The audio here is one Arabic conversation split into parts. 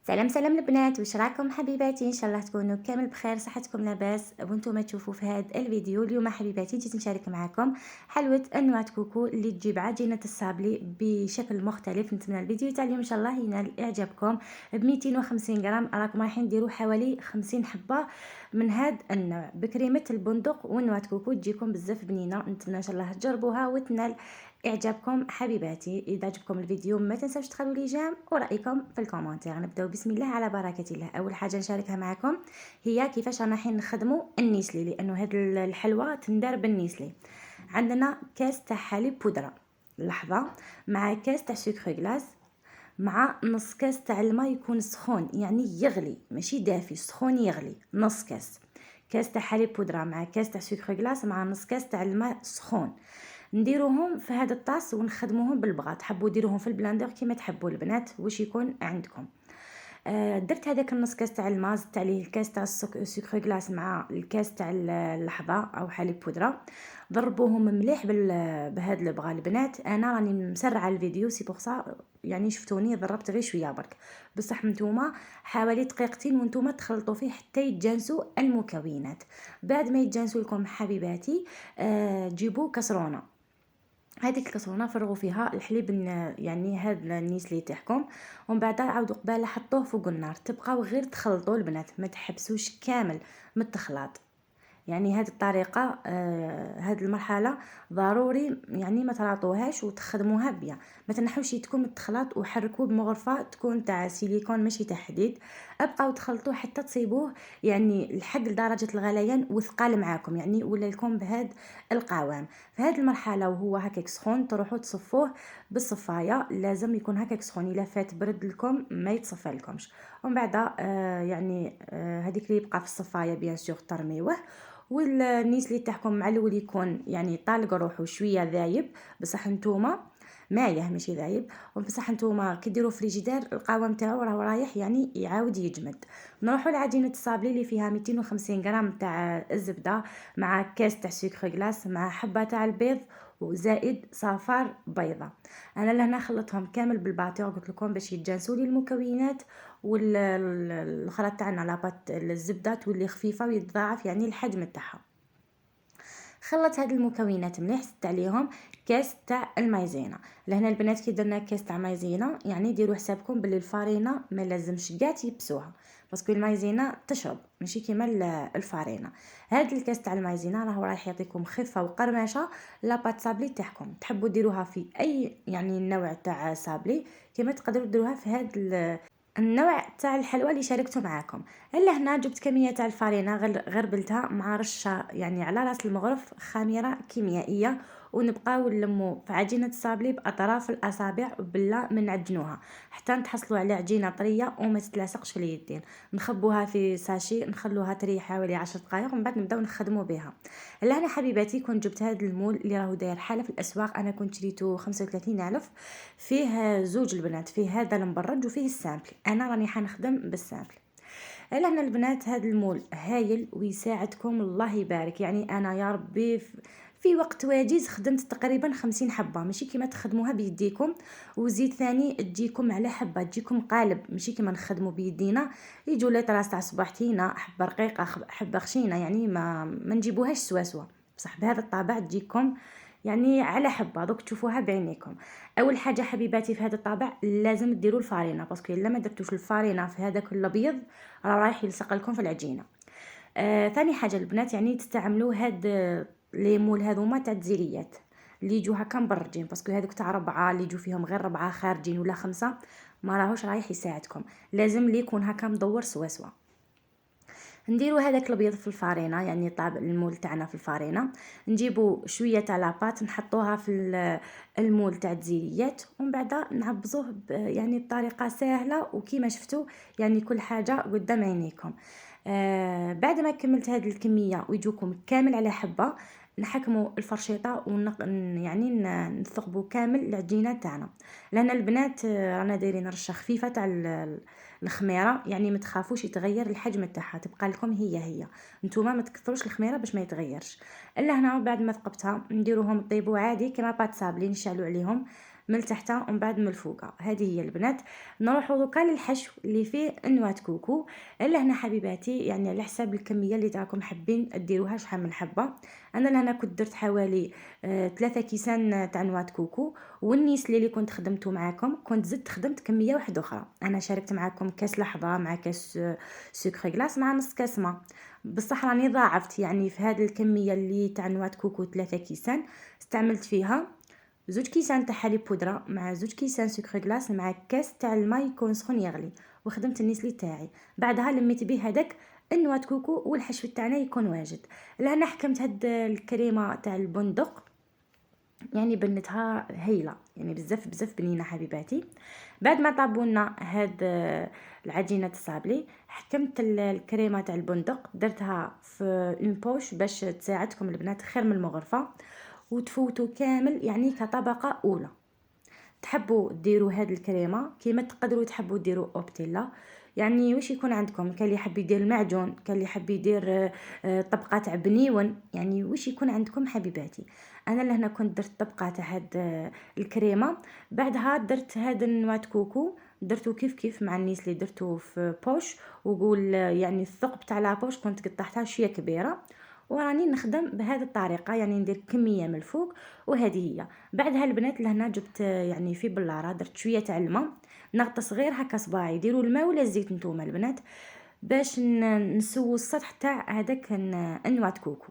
سلام سلام البنات، واش راكم حبيباتي؟ ان شاء الله تكونوا كامل بخير، صحتكم لاباس وانتم تشوفوا في هذا الفيديو. اليوم حبيباتي جيت نشارك معكم حلوه النواه كوكو اللي تجيب عجينه الصابلي بشكل مختلف. نتمنى الفيديو تاع اليوم ان شاء الله ينال اعجابكم. ب 250 غرام راكم رايحين ديروا حوالي 50 حبه من هذا النوع بكريمه البندق والنواه كوكو، تجيكم بزاف بنينه. نتمنى ان شاء الله تجربوها وتنال اعجابكم حبيباتي. اذا عجبكم الفيديو ما تنساوش تخلوا لي جيم ورايكم في الكومنتير. نبداو بسم الله على بركه الله. اول حاجه نشاركها معكم هي كيفاش رانا رايحين نخدموا النيسلي، لانه هاد الحلوه تندار بالنيسلي. عندنا كاس تاع حليب بودره لحظه، مع كاس تاع سكر غلاس، مع نص كاس تاع الماء يكون سخون يعني يغلي ماشي دافي، سخون يغلي. نص كاس كاس تاع حليب بودره مع كاس تاع سكر غلاس مع نص كاس تاع الماء سخون. نديروهم في هذا الطاس ونخدموهم بالبغا. تحبوا ديروهم في البلاندر كيما تحبوا البنات، واش يكون عندكم. درت هذاك النص كاس تاع الماء، زدت عليه الكاس تاع السكر غلاس مع الكاس تاع اللحظه او حليب بودره. ضربوهم مليح بهذا البغا البنات. انا راني مسرعه الفيديو سي بوغ سا، يعني شفتوني ضربت غير شويه برك، بصح نتوما حوالي دقيقتين وانتوما تخلطوا فيه حتى يتجانسوا المكونات. بعد ما يتجانسوا لكم حبيباتي جيبوا كسرونه. هذيك الكسرونه فرغوا فيها الحليب يعني هذا النيسلي تاعكم، ومن بعد عاودوا قباله حطوه فوق النار. تبقاو غير تخلطوا البنات، ما تحبسوش كامل من التخلاط. يعني هذه الطريقه هذه المرحله ضروري يعني ما تراطوهاش وتخدموها بيا. ما تنحوش يدكم التخلاط وحركوه بمغرفه تكون تاع سيليكون ماشي تاع حديد. ابقاو تخلطوه حتى تصيبوه يعني لحد لدرجه الغليان وثقال معاكم، يعني ولا لكم بهذا القوام. في هذه المرحله وهو هكاك سخون تروحوا تصفوه بالصفايه. لازم يكون هكاك سخون، الا فات برد لكم ما يتصفى لكمش. ومن بعد هذيك اللي يبقى في الصفايه بيان سور ترميوه. والنيسلي تاعكم مع الاول يكون يعني طالق روحو شويه ذايب، بصح نتوما مايه ماشي ذايب. وبصح نتوما كي ديروا فريجيدير القوام تاعو راه رايح يعني يعاود يجمد. نروحوا لعجينه الصابلي اللي فيها 250 غرام تاع الزبده مع كاس تاع سكر غلاس مع حبه تاع البيض وزائد صفار بيضه. انا لهنا خلطهم كامل بالباتور قلت لكم باش يتجانسوا لي المكونات، والخلط تاعنا لاباط الزبده تولي خفيفه ويتضاعف يعني الحجم تاعها. خلط هاد المكونات مليح، زدت عليهم كاس تاع المايزينا. لهنا البنات كي درنا كاس تاع مايزينا يعني ديروا حسابكم باللي الفارينه ما لازمش كاع تيبسوها، باسكو المايزينا تشرب ماشي كيما الفارينه. هاد الكاس تاع المايزينا راهو رايح يعطيكم خفه وقرمشه لاباط صابلي تاعكم. تحبوا ديروها في اي يعني نوع تاع صابلي كيما تقدروا ديروها في هاد النوع تاع الحلوى اللي شاركته معاكم. الا هنا جبت كميه تاع الفارينه غربلتها مع رشه يعني على راس المغرف خميره كيميائيه، ونبقاو نلمو في عجينه الصابلي باطراف الاصابع بلا من نعجنوها حتى نتحصلوا على عجينه طريه وما تتلاصقش في اليدين. نخبوها في ساشي نخلوها تريح حوالي 10 دقائق ومن بعد نبداو نخدموا بها. لهنا حبيباتي كنت جبت هذا المول اللي راهو داير حاله في الاسواق. انا كنت شريته 35,000. فيه زوج البنات، فيه هذا المبرد وفيه السامبل. انا راني حنخدم بالسامبل. لهنا البنات هذا المول هايل ويساعدكم الله يبارك. يعني انا يا ربي في وقت واجز خدمت تقريبا 50 حبه، ماشي كيما تخدموها بيديكم وزيد ثاني تجيكم على حبه تجيكم قالب، ماشي كيما نخدموا بيدينا يجوا لي طراس تاع صباحتينا حبه رقيقه حبه خشينه، يعني ما نجيبوهاش سوا. بصح بهذا الطابع تجيكم يعني على حبه. دوك تشوفوها بعينيكم. اول حاجه حبيباتي في هذا الطابع لازم ديروا الفارينه، باسكو الا ما درتوش الفارينه في هذاك الابيض راه رايح يلصق لكم في العجينه. ثاني حاجه البنات يعني تستعملوا هاد لي مول هذوما تاع التزيريات اللي يجوا هكا مبرجين، باسكو هذوك تاع ربعه اللي يجوا فيهم غير ربعه خارجين ولا خمسه ما راهوش رايح يساعدكم. لازم اللي يكون هكا مدور سوا سوا. نديروا هذاك الابيض في الفارينه، يعني طابع المول تاعنا في الفارينه. نجيبوا شويه تاع لاباط نحطوها في المول تاع التزيريات، ومن بعد نعبزوه يعني بطريقه سهله وكيما شفتوا يعني كل حاجه قدام عينيكم. بعد ما كملت هذه الكميه ويجوكم كامل على حبه، نحكموا الفرشيطه يعني نثقبوا كامل العجينه تاعنا. لان البنات رانا دايرين رشه خفيفه تاع الخميره، يعني ما تخافوش يتغير الحجم تاعها تبقى لكم هي. نتوما ما تكثروش الخميره باش ما يتغيرش. الا هنا بعد ما ثقبتها نديروهم طيبوا عادي كما بات صابلي نشعلوا عليهم من تحت ومن بعد من الفوق. هذه هي البنات. نروحوا دوكا للحشو اللي فيه نواه كوكو. لهنا حبيباتي يعني على حساب الكميه اللي راكم حابين ديروها شحال من حبه. انا لهنا كنت درت حوالي 3 كيسان تاع نواه كوكو. والنيس اللي كنت خدمته معاكم كنت زدت خدمت كميه واحده اخرى. انا شاركت معاكم كاس لحظه مع كاس سكر غلاس مع نص كاس ما. بصح راني ضاعفت يعني في هذه الكميه اللي تاع نواه كوكو 3 كيسان استعملت فيها 2 كيسان تاع حليب بودره مع 2 كيسان سكر غلاس مع كاس تاع الماء يكون سخون يغلي. وخدمت النسلي تاعي. بعدها لميت به هذاك النواه كوكو والحشو تاعنا يكون واجد. لهنا حكمت هاد الكريمه تاع البندق يعني بنتها هايله يعني بزاف بزاف بنينه حبيباتي. بعد ما طابونا هاد العجينه الصابلي حكمت الكريمه تاع البندق درتها في اون بوش باش تساعدكم البنات خير من المغرفه وتفوتوا كامل يعني كطبقه اولى. تحبوا ديروا هاد الكريمه كيما تقدروا تحبوا ديروا اوبتيلا يعني واش يكون عندكم. كان اللي يحب يدير المعجون كان اللي يحب يدير طبقه تاع بنيون يعني واش يكون عندكم حبيباتي. انا لهنا كنت درت طبقه تاع هاد الكريمه. بعدها درت هاد النواه كوكو درتو كيف مع النيس اللي درتو في بوش. وقول يعني الثقب تاع لا بوش كنت قطعتها شويه كبيره. وراني نخدم بهذه الطريقه يعني ندير كميه من الفوق. وهذه هي. بعدها البنات لهنا جبت يعني في بلاره درت شويه تاع الماء نغط صغير هكا صباعي. ديروا الماء ولا الزيت نتوما البنات باش نسووا السطح تاع هذاك النواه كوكو.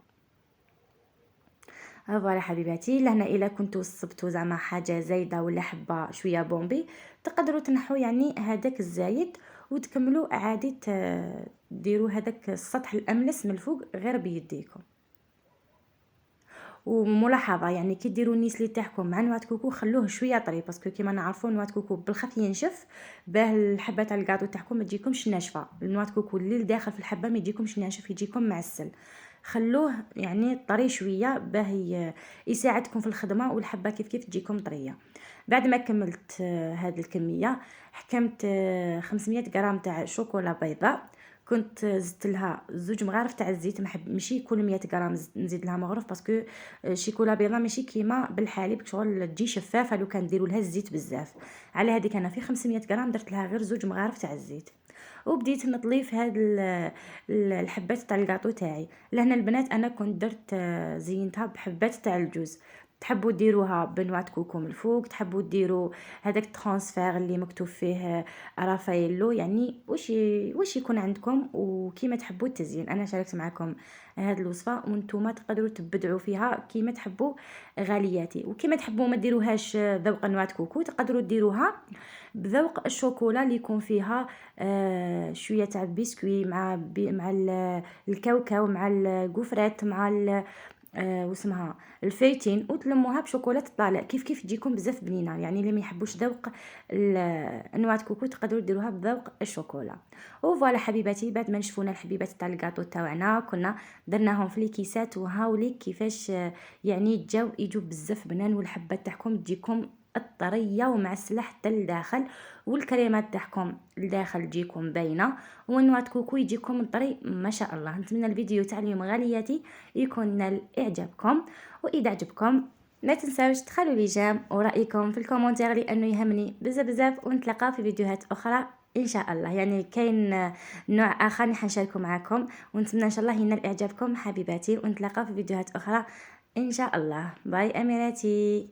فوالا حبيباتي. لهنا الا كنتو صبتو زعما حاجه زايده ولا حبه شويه بومبي تقدروا تنحوا يعني هذاك الزايد وتكملوا عادي ديروا هذاك السطح الاملس من الفوق غير بيديكم. وملاحظه يعني كي ديروا النيسلي تاعكم مع نواه كوكو خلوه شويه طري باسكو كيما نعرفوا نواه كوكو بالخف ينشف باه الحبه تاع الكاطو تاعكم ما تجيكمش ناشفه. النواه كوكو اللي داخل في الحبه ما يجيكمش ناشف يجيكم معسل. خلوه يعني طري شويه باه يساعدكم في الخدمه والحبه كيف تجيكم طريه. بعد ما كملت هذه الكميه حكمت 500 غرام تاع شوكولا بيضاء. كنت زدت لها 2 مغارف تاع الزيت ماشي كل 100 غرام نزيد لها مغرف باسكو الشيكولا بيضاء ماشي كيما بالحليب شغل تجي شفافه لو كان ديروا لها الزيت بزاف. على هذيك انا في 500 غرام درت لها غير 2 مغارف تاع الزيت. وبديت نطلي في هاد الحبات تاع الكاطو تاعي. لهنا البنات انا كنت درت زينتها بحبات تاع الجوز. تحبوا ديروها بنواه كوكو من الفوق تحبوا ديروا هذاك ترانسفير اللي مكتوب فيه رافايلو يعني واش يكون عندكم وكيما تحبوا التزيين. انا شاركت معكم هذه الوصفه وانتم تقدروا تبدعوا فيها كيما تحبوا غالياتي. وكيما تحبوا ما ديروهاش ذوق نواه كوكو تقدروا ديروها بذوق الشوكولا اللي يكون فيها شويه تاع بسكوي مع الكاوكاو مع الكوفرات مع واسمها الفيتين وتلموها بشوكولاته طالع كيف تجيكم بزاف بنينه. يعني اللي ما يحبوش ذوق نواه كوكو تقدروا ديروها بذوق الشوكولا. وفوالا حبيباتي. بعد ما نشفونا الحبيبات تاع الكاطو تاعنا كنا درناهم في الكيسات وهاوليك كيفاش يعني يجوا بزاف بنان والحبات تاعكم تجيكم الطريه ومعسله حتى لداخل. والكريمات تاعكم لداخل تجيكم باينه ونواه كوكو يجيكم طري ما شاء الله. نتمنى الفيديو تاع اليوم غالياتي يكون نال اعجابكم. واذا عجبكم لا تنساوش تخلوا لي جيم ورايكم في الكومنتير لانه يهمني بزاف. ونتلاقى في فيديوهات اخرى ان شاء الله. يعني كاين نوع اخر حنشاركه معكم ونتمنى ان شاء الله ينال اعجابكم حبيباتي. ونتلاقى في فيديوهات اخرى ان شاء الله. باي اميراتي.